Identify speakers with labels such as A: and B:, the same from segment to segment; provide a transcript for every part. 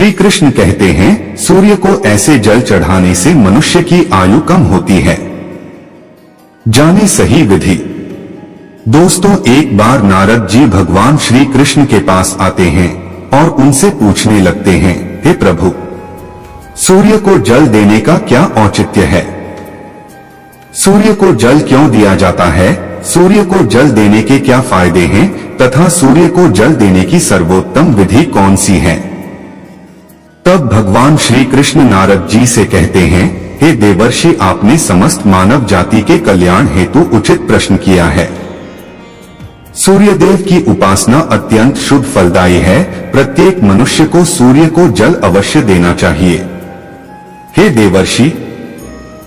A: श्री कृष्ण कहते हैं, सूर्य को ऐसे जल चढ़ाने से मनुष्य की आयु कम होती है। जाने सही विधि। दोस्तों, एक बार नारद जी भगवान श्री कृष्ण के पास आते हैं और उनसे पूछने लगते हैं, हे प्रभु, सूर्य को जल देने का क्या औचित्य है? सूर्य को जल क्यों दिया जाता है? सूर्य को जल देने के क्या फायदे हैं तथा सूर्य को जल देने की सर्वोत्तम विधि कौन सी है? तब भगवान श्री कृष्ण नारद जी से कहते हैं, हे देवर्षि, आपने समस्त मानव जाति के कल्याण हेतु उचित प्रश्न किया है। सूर्यदेव की उपासना अत्यंत शुभ फलदायी है। प्रत्येक मनुष्य को सूर्य को जल अवश्य देना चाहिए। हे देवर्षि,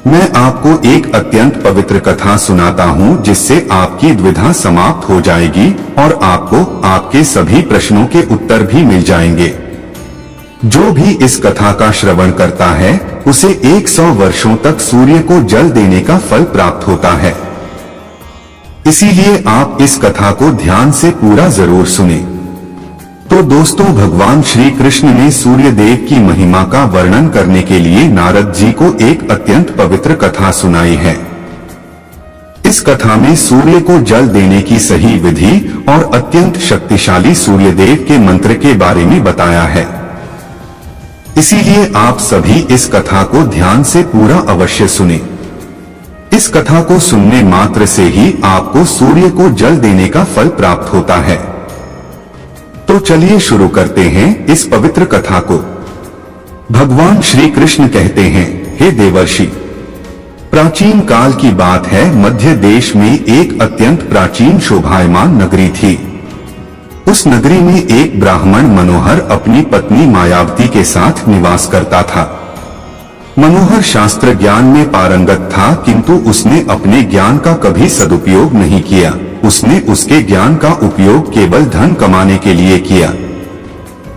A: मैं आपको एक अत्यंत पवित्र कथा सुनाता हूँ, जिससे आपकी द्विधा समाप्त हो जाएगी और आपको आपके सभी प्रश्नों के उत्तर भी मिल जाएंगे। जो भी इस कथा का श्रवण करता है उसे 100 वर्षों तक सूर्य को जल देने का फल प्राप्त होता है। इसीलिए आप इस कथा को ध्यान से पूरा जरूर सुने। तो दोस्तों, भगवान श्री कृष्ण ने सूर्य देव की महिमा का वर्णन करने के लिए नारद जी को एक अत्यंत पवित्र कथा सुनाई है। इस कथा में सूर्य को जल देने की सही विधि और अत्यंत शक्तिशाली सूर्य देव के मंत्र के बारे में बताया है। इसीलिए आप सभी इस कथा को ध्यान से पूरा अवश्य सुने। इस कथा को सुनने मात्र से ही आपको सूर्य को जल देने का फल प्राप्त होता है। तो चलिए शुरू करते हैं इस पवित्र कथा को। भगवान श्री कृष्ण कहते हैं, हे देवर्षि, प्राचीन काल की बात है। मध्य देश में एक अत्यंत प्राचीन शोभायमान नगरी थी। उस नगरी में एक ब्राह्मण मनोहर अपनी पत्नी मायावती के साथ निवास करता था। मनोहर शास्त्र ज्ञान में पारंगत था, किंतु उसने अपने ज्ञान का कभी सदुपयोग नहीं किया। उसने उसके ज्ञान का उपयोग केवल धन कमाने के लिए किया।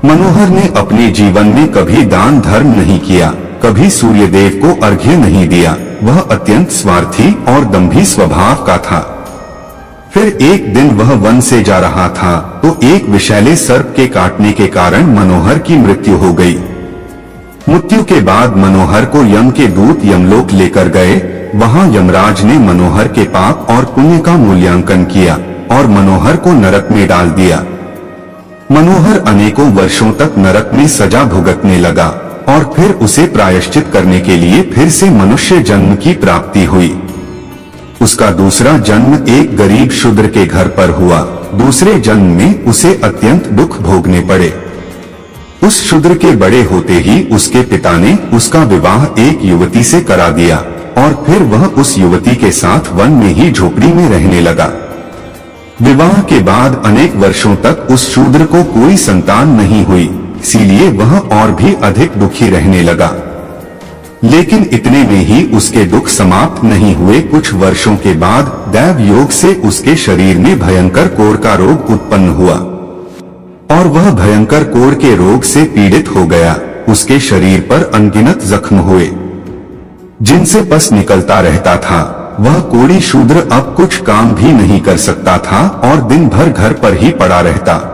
A: मनोहर ने अपने जीवन में कभी दान धर्म नहीं किया, कभी सूर्यदेव को अर्घ्य नहीं दिया। वह अत्यंत स्वार्थी और दंभी स्वभाव का था। फिर एक दिन वह वन से जा रहा था तो एक विषैले सर्प के काटने के कारण मनोहर की मृत्यु हो गई। मृत्यु के बाद मनोहर को यम के दूत यमलोक लेकर गए। वहां यमराज ने मनोहर के पाप और पुण्य का मूल्यांकन किया और मनोहर को नरक में डाल दिया। मनोहर अनेकों वर्षों तक नरक में सजा भुगतने लगा और फिर उसे प्रायश्चित करने के लिए फिर से मनुष्य जन्म की प्राप्ति हुई। उसका दूसरा जन्म एक गरीब शूद्र के घर पर हुआ। दूसरे जन्म में उसे अत्यंत दुख भोगने पड़े। उस शूद्र के बड़े होते ही उसके पिता ने उसका विवाह एक युवती से करा दिया और फिर वह उस युवती के साथ वन में ही झोपड़ी में रहने लगा। विवाह के बाद अनेक वर्षों तक उस शूद्र को कोई संतान नहीं हुई, इसीलिए वह और भी अधिक दुखी रहने लगा। लेकिन इतने में ही उसके दुख समाप्त नहीं हुए। कुछ वर्षों के बाद दैव योग से उसके शरीर में भयंकर कोढ़ का रोग उत्पन्न हुआ और वह भयंकर कोढ़ के रोग से पीड़ित हो गया। उसके शरीर पर अनगिनत जख्म हुए जिनसे पस निकलता रहता था। वह कोढ़ी शूद्र अब कुछ काम भी नहीं कर सकता था और दिन भर घर पर ही पड़ा रहता।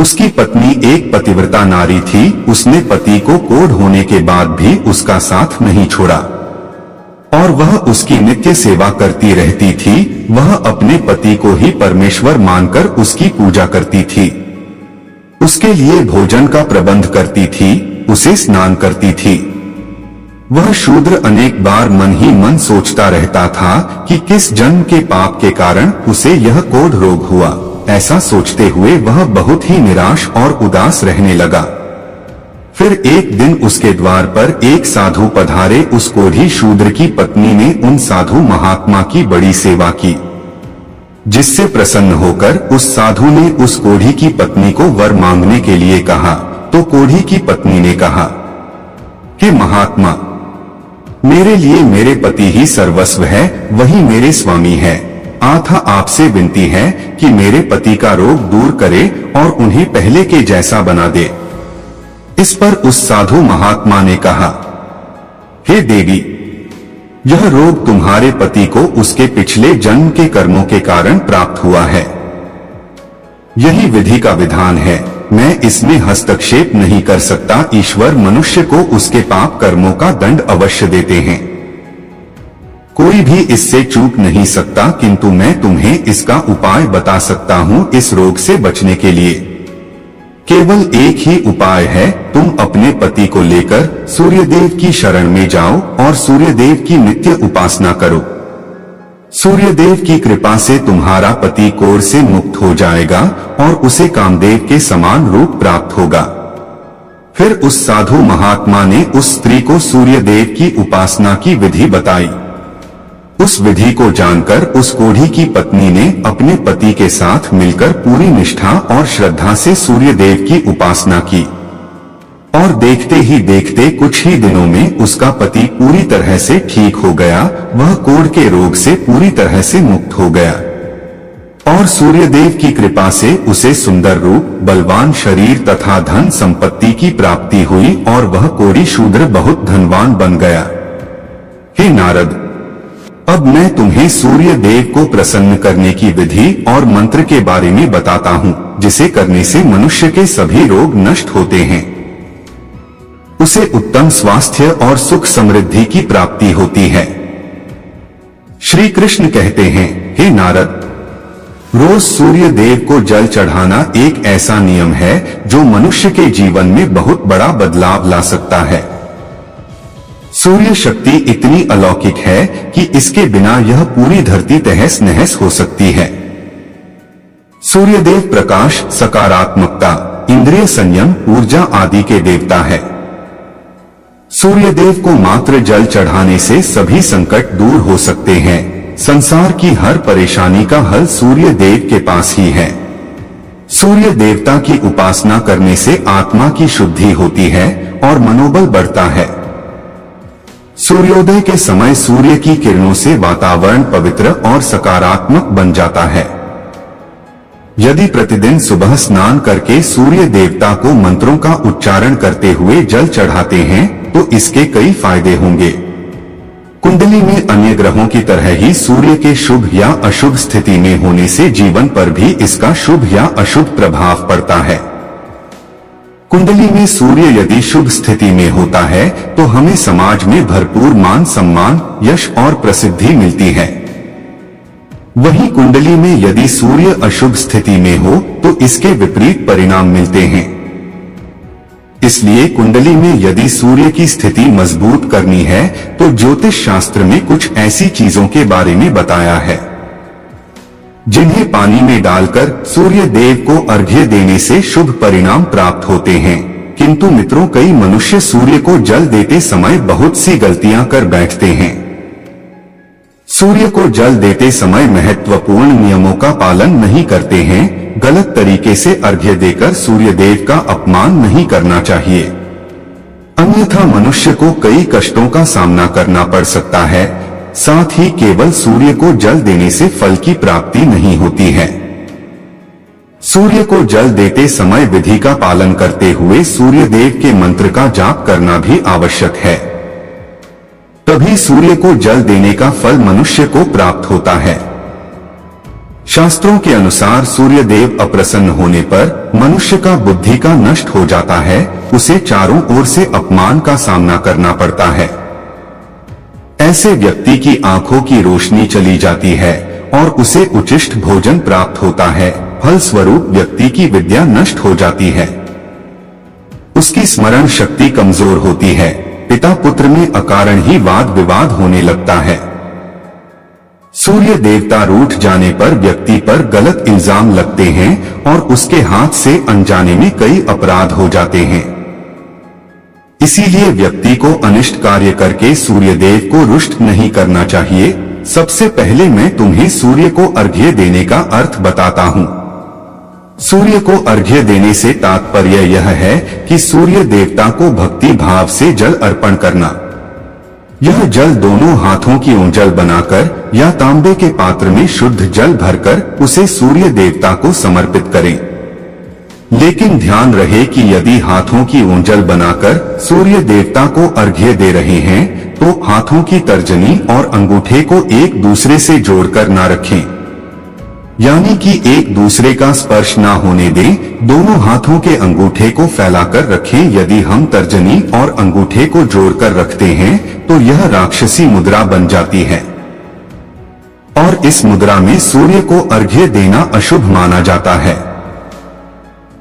A: उसकी पत्नी एक पतिव्रता नारी थी। उसने पति को कोढ़ होने के बाद भी उसका साथ नहीं छोड़ा और वह उसकी नित्य सेवा करती रहती थी। वह अपने पति को ही परमेश्वर मानकर उसकी पूजा करती थी, उसके लिए भोजन का प्रबंध करती थी, उसे स्नान करती थी। वह शूद्र अनेक बार मन ही मन सोचता रहता था कि किस जन्म के पाप के कारण उसे यह कोढ़ रोग हुआ। ऐसा सोचते हुए वह बहुत ही निराश और उदास रहने लगा। फिर एक दिन उसके द्वार पर एक साधु पधारे। उस कोढ़ी शूद्र की पत्नी ने उन साधु महात्मा की बड़ी सेवा की, जिससे प्रसन्न होकर उस साधु ने उस कोढ़ी की पत्नी को वर मांगने के लिए कहा। तो कोढ़ी की पत्नी ने कहा, हे महात्मा, मेरे लिए मेरे पति ही सर्वस्व है, वही मेरे स्वामी है। आथा आपसे विनती है कि मेरे पति का रोग दूर करे और उन्हें पहले के जैसा बना दे। इस पर उस साधु महात्मा ने कहा, हे देवी, यह रोग तुम्हारे पति को उसके पिछले जन्म के कर्मों के कारण प्राप्त हुआ है। यही विधि का विधान है। मैं इसमें हस्तक्षेप नहीं कर सकता। ईश्वर मनुष्य को उसके पाप कर्मों का दंड अवश्य देते हैं, कोई भी इससे चूक नहीं सकता, किंतु मैं तुम्हें इसका उपाय बता सकता हूँ। इस रोग से बचने के लिए केवल एक ही उपाय है, तुम अपने पति को लेकर सूर्यदेव की शरण में जाओ और सूर्यदेव की नित्य उपासना करो। सूर्यदेव की कृपा से तुम्हारा पति कोढ़ से मुक्त हो जाएगा और उसे कामदेव के समान रूप प्राप्त होगा। फिर उस साधु महात्मा ने उस स्त्री को सूर्यदेव की उपासना की विधि बताई। उस विधि को जानकर उस कोढ़ी की पत्नी ने अपने पति के साथ मिलकर पूरी निष्ठा और श्रद्धा से सूर्यदेव की उपासना की और देखते ही देखते कुछ ही दिनों में उसका पति पूरी तरह से ठीक हो गया। वह कोढ़ के रोग से पूरी तरह से मुक्त हो गया और सूर्यदेव की कृपा से उसे सुंदर रूप, बलवान शरीर तथा धन संपत्ति की प्राप्ति हुई और वह कोढ़ी शूद्र बहुत धनवान बन गया। हे नारद, अब मैं तुम्हें सूर्य देव को प्रसन्न करने की विधि और मंत्र के बारे में बताता हूँ, जिसे करने से मनुष्य के सभी रोग नष्ट होते हैं, उसे उत्तम स्वास्थ्य और सुख समृद्धि की प्राप्ति होती है। श्री कृष्ण कहते हैं, हे नारद, रोज सूर्य देव को जल चढ़ाना एक ऐसा नियम है जो मनुष्य के जीवन में बहुत बड़ा बदलाव ला सकता है। सूर्य शक्ति इतनी अलौकिक है कि इसके बिना यह पूरी धरती तहस नहस हो सकती है। सूर्यदेव प्रकाश, सकारात्मकता, इंद्रिय संयम, ऊर्जा आदि के देवता है। सूर्यदेव को मात्र जल चढ़ाने से सभी संकट दूर हो सकते हैं। संसार की हर परेशानी का हल सूर्य देव के पास ही है। सूर्य देवता की उपासना करने से आत्मा की शुद्धि होती है और मनोबल बढ़ता है। सूर्योदय के समय सूर्य की किरणों से वातावरण पवित्र और सकारात्मक बन जाता है। यदि प्रतिदिन सुबह स्नान करके सूर्य देवता को मंत्रों का उच्चारण करते हुए जल चढ़ाते हैं तो इसके कई फायदे होंगे। कुंडली में अन्य ग्रहों की तरह ही सूर्य के शुभ या अशुभ स्थिति में होने से जीवन पर भी इसका शुभ या अशुभ प्रभाव पड़ता है। कुंडली में सूर्य यदि शुभ स्थिति में होता है तो हमें समाज में भरपूर मान सम्मान, यश और प्रसिद्धि मिलती है। वहीं कुंडली में यदि सूर्य अशुभ स्थिति में हो तो इसके विपरीत परिणाम मिलते हैं। इसलिए कुंडली में यदि सूर्य की स्थिति मजबूत करनी है तो ज्योतिष शास्त्र में कुछ ऐसी चीजों के बारे में बताया है जिन्हें पानी में डालकर सूर्य देव को अर्घ्य देने से शुभ परिणाम प्राप्त होते हैं। किंतु मित्रों, कई मनुष्य सूर्य को जल देते समय बहुत सी गलतियां कर बैठते हैं। सूर्य को जल देते समय महत्वपूर्ण नियमों का पालन नहीं करते हैं। गलत तरीके से अर्घ्य देकर सूर्य देव का अपमान नहीं करना चाहिए, अन्यथा मनुष्य को कई कष्टों का सामना करना पड़ सकता है। साथ ही केवल सूर्य को जल देने से फल की प्राप्ति नहीं होती है। सूर्य को जल देते समय विधि का पालन करते हुए सूर्य देव के मंत्र का जाप करना भी आवश्यक है, तभी सूर्य को जल देने का फल मनुष्य को प्राप्त होता है। शास्त्रों के अनुसार सूर्य देव अप्रसन्न होने पर मनुष्य का बुद्धि का नष्ट हो जाता है, उसे चारों ओर से अपमान का सामना करना पड़ता है। ऐसे व्यक्ति की आंखों की रोशनी चली जाती है और उसे उचिष्ट भोजन प्राप्त होता है। फलस्वरूप व्यक्ति की विद्या नष्ट हो जाती है, उसकी स्मरण शक्ति कमजोर होती है, पिता पुत्र में अकारण ही वाद विवाद होने लगता है। सूर्य देवता रूठ जाने पर व्यक्ति पर गलत इल्जाम लगते हैं और उसके हाथ से अनजाने में कई अपराध हो जाते हैं। इसीलिए व्यक्ति को अनिष्ट कार्य करके सूर्य देव को रुष्ट नहीं करना चाहिए। सबसे पहले मैं तुम्हें सूर्य को अर्घ्य देने का अर्थ बताता हूँ। सूर्य को अर्घ्य देने से तात्पर्य यह है कि सूर्य देवता को भक्ति भाव से जल अर्पण करना। यह जल दोनों हाथों की ओंजल बनाकर या तांबे के पात्र में शुद्ध जल भरकर उसे सूर्य देवता को समर्पित करें। लेकिन ध्यान रहे कि यदि हाथों की ओंजल बनाकर सूर्य देवता को अर्घ्य दे रहे हैं तो हाथों की तर्जनी और अंगूठे को एक दूसरे से जोड़कर ना रखें। यानी कि एक दूसरे का स्पर्श ना होने दें। दोनों हाथों के अंगूठे को फैलाकर रखें। यदि हम तर्जनी और अंगूठे को जोड़कर रखते हैं तो यह राक्षसी मुद्रा बन जाती है और इस मुद्रा में सूर्य को अर्घ्य देना अशुभ माना जाता है।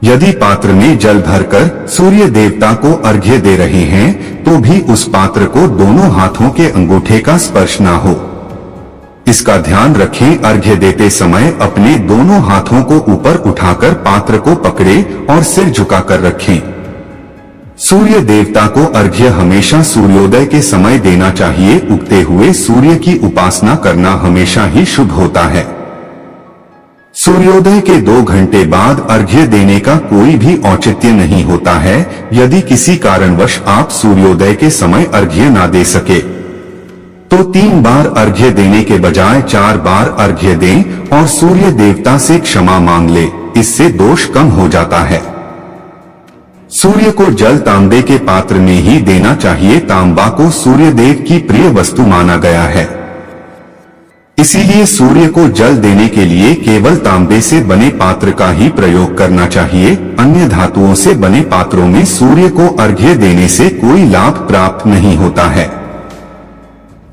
A: यदि पात्र में जल भरकर सूर्य देवता को अर्घ्य दे रहे हैं तो भी उस पात्र को दोनों हाथों के अंगूठे का स्पर्श ना हो, इसका ध्यान रखें। अर्घ्य देते समय अपने दोनों हाथों को ऊपर उठाकर पात्र को पकड़े और सिर झुकाकर रखें। सूर्य देवता को अर्घ्य हमेशा सूर्योदय के समय देना चाहिए। उगते हुए सूर्य की उपासना करना हमेशा ही शुभ होता है। सूर्योदय के 2 घंटे बाद अर्घ्य देने का कोई भी औचित्य नहीं होता है। यदि किसी कारणवश आप सूर्योदय के समय अर्घ्य ना दे सके तो 3 बार अर्घ्य देने के बजाय 4 बार अर्घ्य दें और सूर्य देवता से क्षमा मांग ले। इससे दोष कम हो जाता है। सूर्य को जल तांबे के पात्र में ही देना चाहिए। तांबा को सूर्य देव की प्रिय वस्तु माना गया है, इसीलिए सूर्य को जल देने के लिए केवल तांबे से बने पात्र का ही प्रयोग करना चाहिए। अन्य धातुओं से बने पात्रों में सूर्य को अर्घ्य देने से कोई लाभ प्राप्त नहीं होता है।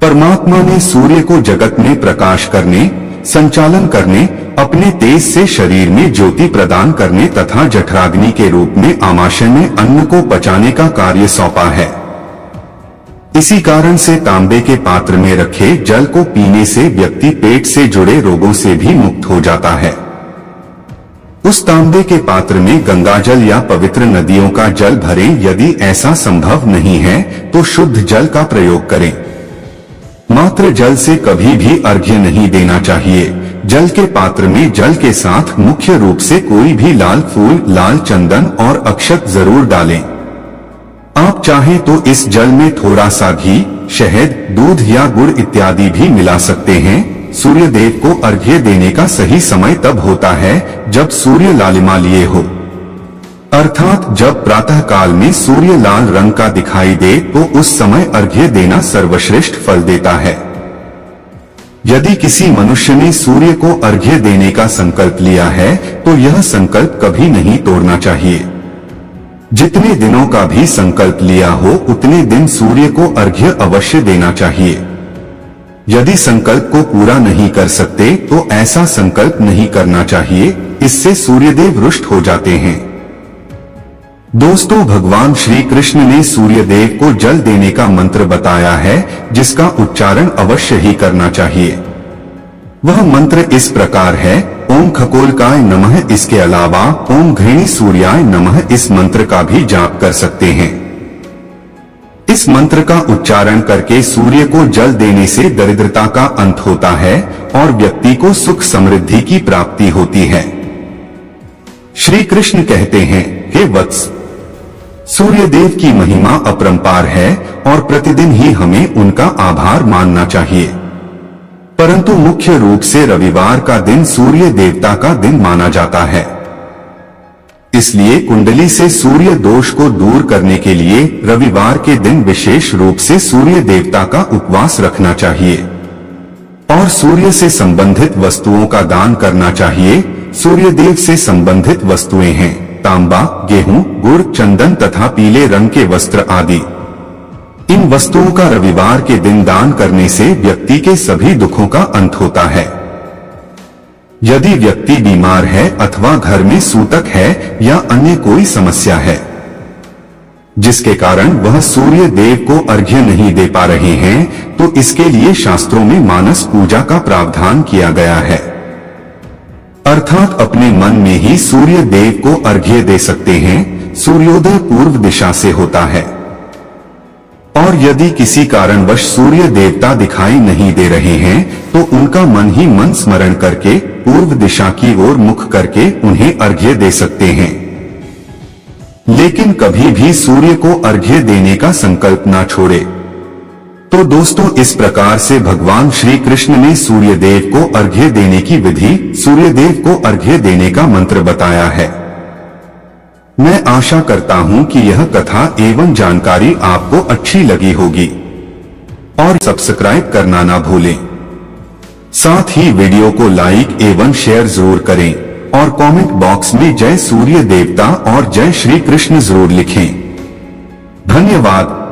A: परमात्मा ने सूर्य को जगत में प्रकाश करने, संचालन करने, अपने तेज से शरीर में ज्योति प्रदान करने तथा जठराग्नि के रूप में आमाशय में अन्न को पचाने का कार्य सौंपा है। इसी कारण से तांबे के पात्र में रखे जल को पीने से व्यक्ति पेट से जुड़े रोगों से भी मुक्त हो जाता है। उस तांबे के पात्र में गंगाजल या पवित्र नदियों का जल भरें। यदि ऐसा संभव नहीं है तो शुद्ध जल का प्रयोग करें। मात्र जल से कभी भी अर्घ्य नहीं देना चाहिए। जल के पात्र में जल के साथ मुख्य रूप से कोई भी लाल फूल, लाल चंदन और अक्षत जरूर डालें। आप चाहें तो इस जल में थोड़ा सा घी, शहद, दूध या गुड़ इत्यादि भी मिला सकते हैं। सूर्य देव को अर्घ्य देने का सही समय तब होता है जब सूर्य लालिमा लिए हो, अर्थात जब प्रातः काल में सूर्य लाल रंग का दिखाई दे तो उस समय अर्घ्य देना सर्वश्रेष्ठ फल देता है। यदि किसी मनुष्य ने सूर्य को अर्घ्य देने का संकल्प लिया है तो यह संकल्प कभी नहीं तोड़ना चाहिए। जितने दिनों का भी संकल्प लिया हो उतने दिन सूर्य को अर्घ्य अवश्य देना चाहिए। यदि संकल्प को पूरा नहीं कर सकते तो ऐसा संकल्प नहीं करना चाहिए, इससे सूर्यदेव रुष्ट हो जाते हैं। दोस्तों, भगवान श्री कृष्ण ने सूर्यदेव को जल देने का मंत्र बताया है जिसका उच्चारण अवश्य ही करना चाहिए। वह मंत्र इस प्रकार है, ओम खगोलकाय नमः। इसके अलावा ओम घृणी सूर्याय नमः इस मंत्र का भी जाप कर सकते हैं। इस मंत्र का उच्चारण करके सूर्य को जल देने से दरिद्रता का अंत होता है और व्यक्ति को सुख समृद्धि की प्राप्ति होती है। श्री कृष्ण कहते हैं, हे वत्स, सूर्यदेव की महिमा अपरंपार है और प्रतिदिन ही हमें उनका आभार मानना चाहिए। परंतु मुख्य रूप से रविवार का दिन सूर्य देवता का दिन माना जाता है। इसलिए कुंडली से सूर्य दोष को दूर करने के लिए रविवार के दिन विशेष रूप से सूर्य देवता का उपवास रखना चाहिए और सूर्य से संबंधित वस्तुओं का दान करना चाहिए। सूर्यदेव से संबंधित वस्तुएं हैं तांबा, गेहूं, गुड़, चंदन तथा पीले रंग के वस्त्र आदि। इन वस्तुओं का रविवार के दिन दान करने से व्यक्ति के सभी दुखों का अंत होता है। यदि व्यक्ति बीमार है अथवा घर में सूतक है या अन्य कोई समस्या है जिसके कारण वह सूर्य देव को अर्घ्य नहीं दे पा रहे हैं तो इसके लिए शास्त्रों में मानस पूजा का प्रावधान किया गया है, अर्थात अपने मन में ही सूर्य देव को अर्घ्य दे सकते हैं। सूर्योदय पूर्व दिशा से होता है और यदि किसी कारणवश सूर्य देवता दिखाई नहीं दे रहे हैं तो उनका मन ही मन स्मरण करके पूर्व दिशा की ओर मुख करके उन्हें अर्घ्य दे सकते हैं। लेकिन कभी भी सूर्य को अर्घ्य देने का संकल्प ना छोड़े। तो दोस्तों, इस प्रकार से भगवान श्री कृष्ण ने सूर्यदेव को अर्घ्य देने की विधि, सूर्यदेव को अर्घ्य देने का मंत्र बताया है। मैं आशा करता हूं कि यह कथा एवं जानकारी आपको अच्छी लगी होगी और सब्सक्राइब करना ना भूलें। साथ ही वीडियो को लाइक एवं शेयर जरूर करें और कमेंट बॉक्स में जय सूर्य देवता और जय श्री कृष्ण जरूर लिखें। धन्यवाद।